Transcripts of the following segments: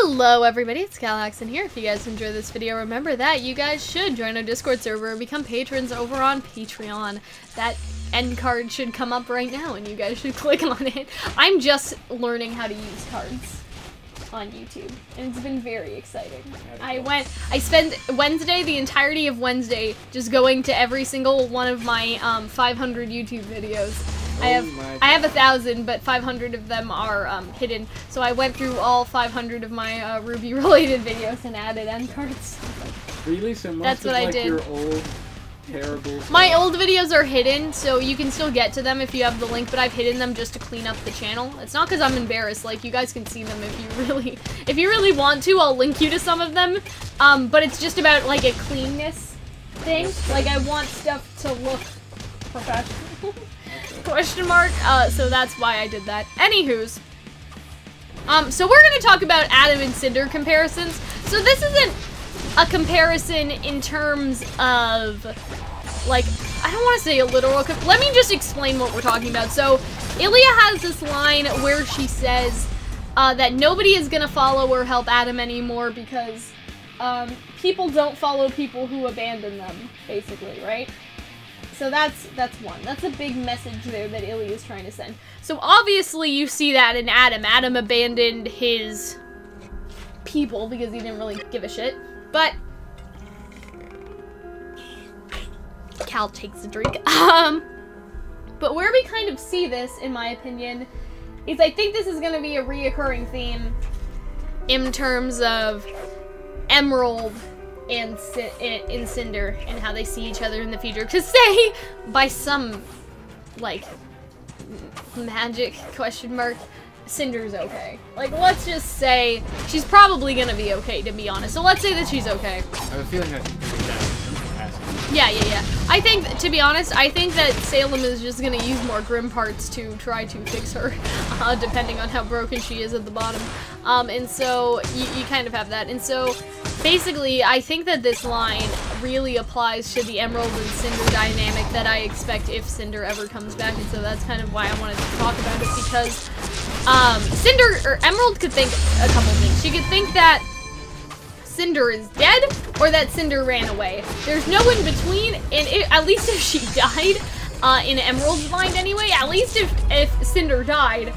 Hello everybody, it's Calxiyn here. If you guys enjoy this video, remember that you guys should join our Discord server and become patrons over on Patreon. That end card should come up right now and you guys should click on it. I'm just learning how to use cards on YouTube and it's been very exciting. I spent Wednesday, the entirety of Wednesday, just going to every single one of my 500 YouTube videos. I have 1,000, but 500 of them are hidden. So I went through all 500 of my RWBY related videos and added end cards. Really? So most That's of, what like, I did. Your old terrible stuff. My old videos are hidden, so you can still get to them if you have the link, but I've hidden them just to clean up the channel. It's not because I'm embarrassed, like, you guys can see them if you really want to, I'll link you to some of them. But it's just about, like, a cleanness thing. Like, I want stuff to look professional. Question mark, so that's why I did that. Anywho's, so we're gonna talk about Adam and Cinder comparisons. So this isn't a comparison in terms of, like, I don't want to say a literal, let me just explain what we're talking about. So, Ilya has this line where she says, that nobody is gonna follow or help Adam anymore because, people don't follow people who abandon them, basically, right? So that's one. That's a big message there that Ilya is trying to send. So obviously you see that in Adam. Adam abandoned his people because he didn't really give a shit. But Cal takes a drink. But where we kind of see this, in my opinion, is I think this is going to be a reoccurring theme in terms of Emerald and in Cinder and how they see each other in the future. Because say, by some, like, magic question mark, Cinder's okay. Like, let's just say she's probably gonna be okay, to be honest. So let's say that she's okay. I have a feeling that she's gonna be dead. Yeah. I think, to be honest, I think that Salem is just gonna use more Grim parts to try to fix her, depending on how broken she is at the bottom. And so, you kind of have that. And so, basically, I think that this line really applies to the Emerald and Cinder dynamic that I expect if Cinder ever comes back, and so that's kind of why I wanted to talk about it, because, Emerald could think a couple things. She could think that Cinder is dead, or that Cinder ran away. There's no in between, and at least if she died, in Emerald's mind anyway, at least if Cinder died,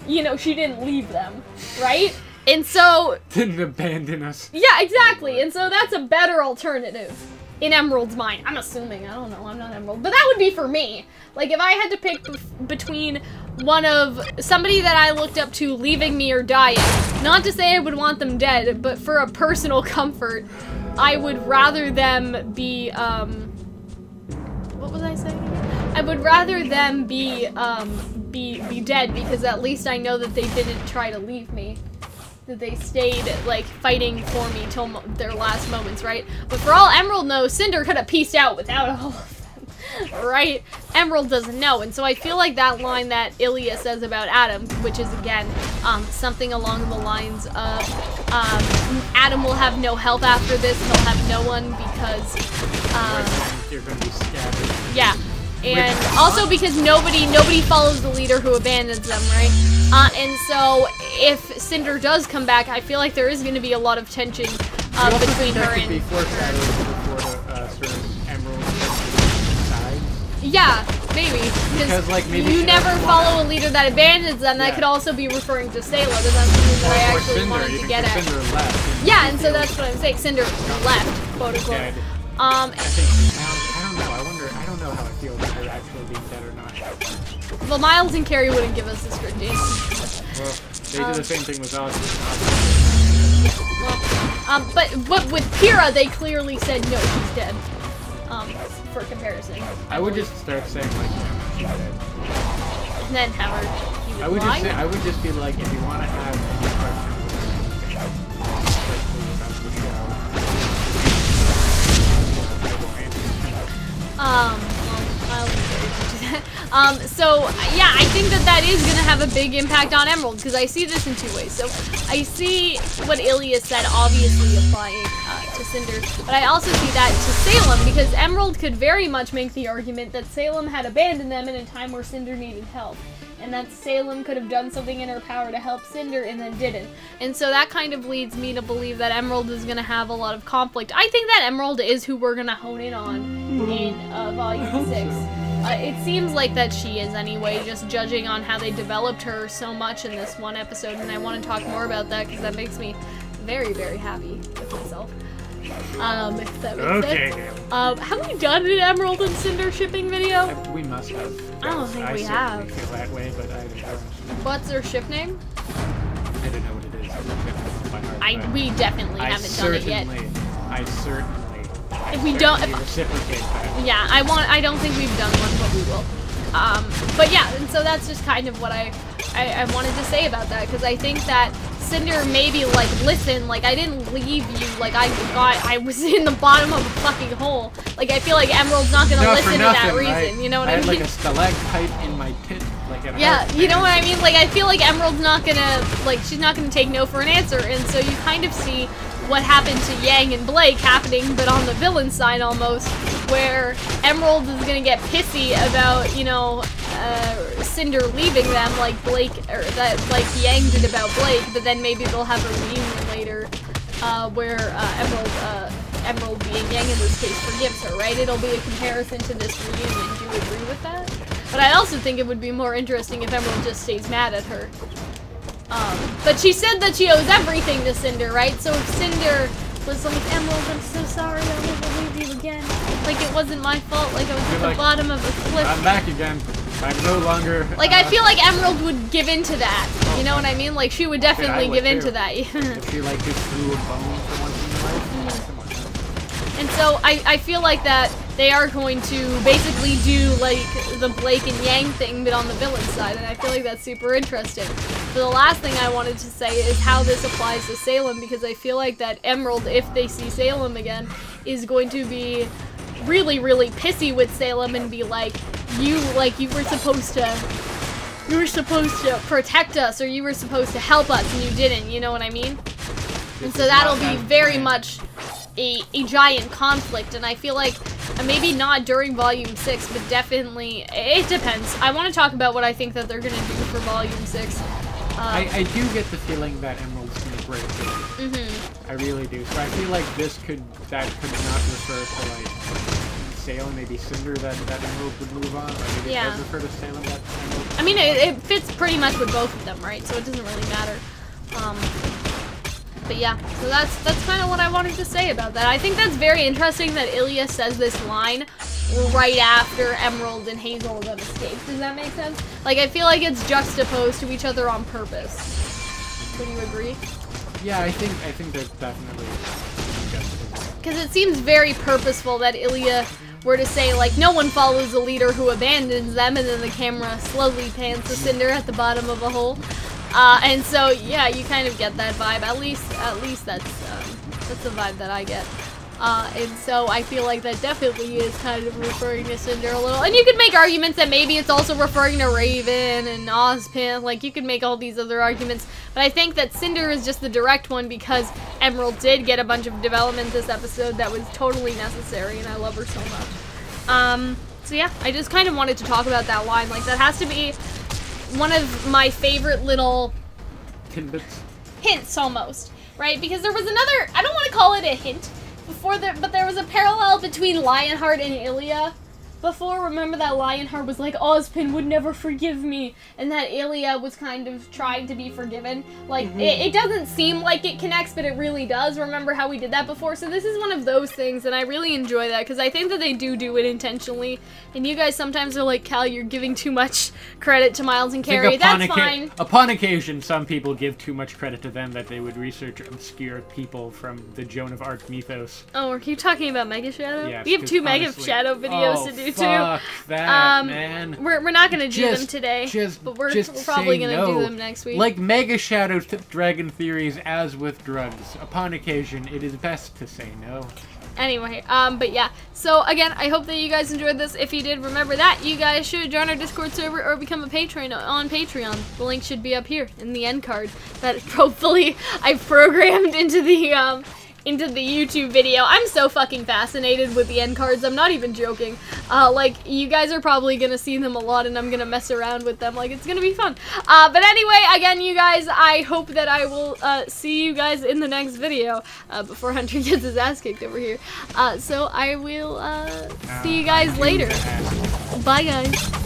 you know, she didn't leave them, right? And so... Didn't abandon us. Yeah, exactly, and so that's a better alternative in Emerald's mind. I'm assuming, I don't know, I'm not Emerald, but that would be for me. Like, if I had to pick between one of somebody that I looked up to leaving me or dying, not to say I would want them dead, but for a personal comfort, I would rather them be, what was I saying? I would rather them be dead, because at least I know that they didn't try to leave me. That they stayed, like, fighting for me till their last moments, right? But for all Emerald knows, Cinder could have pieced out without all of them, right? Emerald doesn't know, and so I feel like that line that Ilya says about Adam, which is, again, something along the lines of, Adam will have no help after this, he'll have no one because, You're gonna be scattered. Yeah. And also because nobody follows the leader who abandons them, right? And so if Cinder does come back, I feel like there is going to be a lot of tension between her and... Be foreshadowed before the sort of Emerald sides. Yeah, maybe. Because like, maybe you never follow a leader that abandons them. That could also be referring to Salem, and that's something that I actually Cinder, wanted to get at. Cinder left. Yeah, and so that's what I'm saying. Cinder left, quote unquote. Dead. I don't know. I don't know how I feel about her actually being dead or not. Well, Miles and Carrie wouldn't give us this strict answer. Well, they did the same thing with us. But with Pyrrha, they clearly said no, she's dead. For comparison. I would just start saying like, she's dead. And then Howard, he would lie. I would just be like, if you want to have any questions, especially about the show. Well, I'll leave it. So, yeah, I think that is going to have a big impact on Emerald, because I see this in two ways. So, I see what Ilya said obviously applying to Cinder, but I also see that to Salem, because Emerald could very much make the argument that Salem had abandoned them in a time where Cinder needed help. and that Salem could have done something in her power to help Cinder and then didn't. And so that kind of leads me to believe that Emerald is going to have a lot of conflict. I think that Emerald is who we're going to hone in on in Volume 6. It seems like that she is anyway, just judging on how they developed her so much in this one episode, and I want to talk more about that because that makes me very, very happy with myself. If that makes sense. Have we done an Emerald and Cinder shipping video? We must have. I don't think we have. I feel that way, but I don't. What's their ship name? I don't know what it is. I don't know by heart, we definitely haven't done it yet. I certainly. If we don't, reciprocate that. Yeah, I don't think we've done one, but we will. But yeah, and so that's just kind of what I wanted to say about that, because I think that Cinder maybe like, listen, like I didn't leave you, like I was in the bottom of a fucking hole. Like I feel like Emerald's not gonna listen to that reason, right? You know what I mean? I had like a stalactite in my tit, like at yeah, heart. You know what I mean? Like I feel like Emerald's not gonna, like she's not gonna take no for an answer, and so you kind of see what happened to Yang and Blake happening, but on the villain side almost, where Emerald is gonna get pissy about, you know, Cinder leaving them like Blake, or that like Yang did about Blake, but then maybe they'll have a reunion later, where Emerald being Yang in this case forgives her, right? It'll be a comparison to this reunion. Do you agree with that? But I also think it would be more interesting if Emerald just stays mad at her. But she said that she owes everything to Cinder, right? So if Cinder was like, Emerald, I'm so sorry, I'll never leave you again. Like it wasn't my fault, like I was at the bottom of a cliff. I'm back again. I'm no longer... Like, I feel like Emerald would give in to that. You know what I mean? Like, she would definitely give in to that. If she, like, just threw a bone for once in her life. Come on. And so, I feel like that they are going to basically do, like, the Blake and Yang thing, but on the villain side. And I feel like that's super interesting. But the last thing I wanted to say is how this applies to Salem, because I feel like that Emerald, if they see Salem again, is going to be really, really pissy with Salem and be like, you were supposed to protect us, or you were supposed to help us, and you didn't, you know what I mean? And so that'll be very much a giant conflict, and I feel like maybe not during Volume 6, but definitely, it depends. I want to talk about what I think that they're going to do for Volume 6. I do get the feeling that Emerald's going to break through. I really do. So I feel like that could not refer to, like, Salem, maybe Cinder, that Emerald would move on, or maybe it does refer to Salem, that Emerald. I mean, it fits pretty much with both of them, right? So it doesn't really matter. But yeah, so that's kind of what I wanted to say about that. I think that's very interesting that Ilya says this line right after Emerald and Hazel have escaped. Does that make sense? Like, I feel like it's juxtaposed to each other on purpose. Would you agree? Yeah, I think there's definitely juxtaposed. Because it seems very purposeful that Ilya were to say, like, no one follows a leader who abandons them, and then the camera slowly pans to Cinder at the bottom of a hole. And so, yeah, you kind of get that vibe. At least that's the vibe that I get. And so I feel like that definitely is kind of referring to Cinder a little. And you could make arguments that maybe it's also referring to Raven and Ozpin. Like, you could make all these other arguments. But I think that Cinder is just the direct one because Emerald did get a bunch of development this episode that was totally necessary, and I love her so much. So yeah, I just kind of wanted to talk about that line. Like, that has to be one of my favorite little hints almost, right? Because there was another, I don't want to call it a hint, but there was a parallel between Lionheart and Ilya before. Remember that Lionheart was like, Ozpin would never forgive me, and that Ilya was kind of trying to be forgiven. Like, it doesn't seem like it connects, but it really does. Remember how we did that before? So this is one of those things, and I really enjoy that, because I think that they do it intentionally. And you guys sometimes are like, Cal, you're giving too much credit to Miles and Carrie. That's fine. Upon occasion, some people give too much credit to them that they would research obscure people from the Joan of Arc mythos. Oh, are you talking about Mega Shadow? Yes, we have 2 Mega Shadow videos to do too. Fuck that, man. We're not gonna do them today, but we're probably gonna do them next week. Like Mega Shadow Dragon theories, as with drugs, upon occasion, it is best to say no. Anyway, but yeah. So again, I hope that you guys enjoyed this. If you did, remember that you guys should join our Discord server or become a patron on Patreon. The link should be up here in the end card that hopefully I've programmed into the into the YouTube video. I'm so fucking fascinated with the end cards. I'm not even joking. Like, you guys are probably gonna see them a lot, and I'm gonna mess around with them. Like, it's gonna be fun. But anyway, again, you guys, I hope that I will see you guys in the next video before Hunter gets his ass kicked over here. So I will see you guys later. Bye, guys.